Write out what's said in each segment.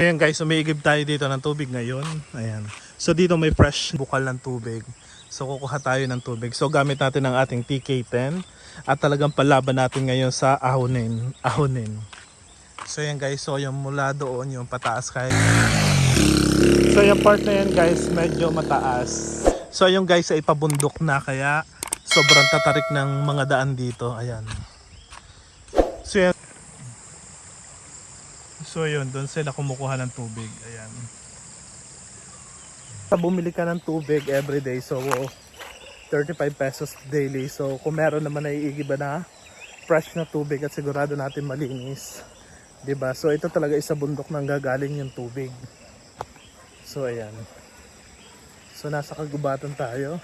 Ayan guys, umiigib tayo dito ng tubig ngayon. Ayan. So dito may fresh bukal ng tubig. So kukuha tayo ng tubig. So gamit natin ang ating TK10 at talagang palaban natin ngayon sa ahonin. So yan guys, so yung mula doon yung pataas kahit. So yung part na yan guys, medyo mataas. So yung guys ay pabundok na kaya sobrang tatarik ng mga daan dito. Ayan. So yan. So yun, doon sila kumukuha ng tubig. Ayan. Bumili ka ng tubig everyday, so 35 pesos daily. So kung meron naman naiigiba na fresh na tubig at sigurado natin malinis, 'di ba? So ito talaga isa bundok nang gagaling yung tubig. So ayan. So nasa kagubatan tayo.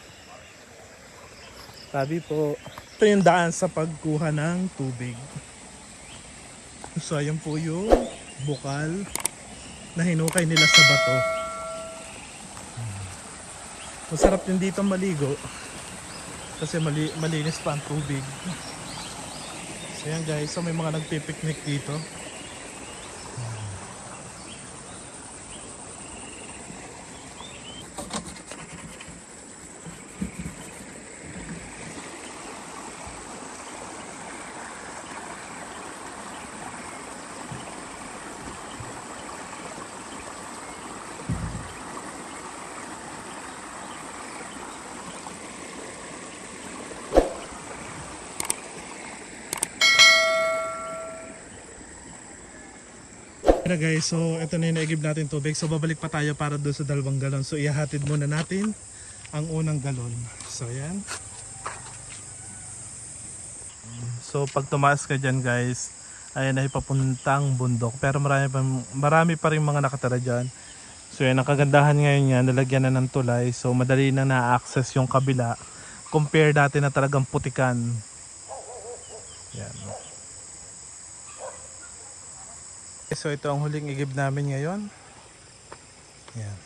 Sabi po, ito yung daan sa pagkuha ng tubig. So ayun po yung bukal na hinukay nila sa bato. Masarap din dito maligo kasi malinis pa ang tubig. So yan guys, so may mga nagpipiknik dito. Na guys, so ito na yung naigib natin tubig. So babalik pa tayo para doon sa 2 galon. So ihahatid muna natin ang unang galon. So yan. So pag tumaas ka dyan guys, ayan ay papuntang bundok. Pero marami pa rin mga nakatira dyan. So yan, ang kagandahan ngayon yan, nalagyan na ng tulay. So madali na na-access yung kabila. Compare dati na talagang putikan. Yan. So ito ang huling igib namin ngayon. Yan.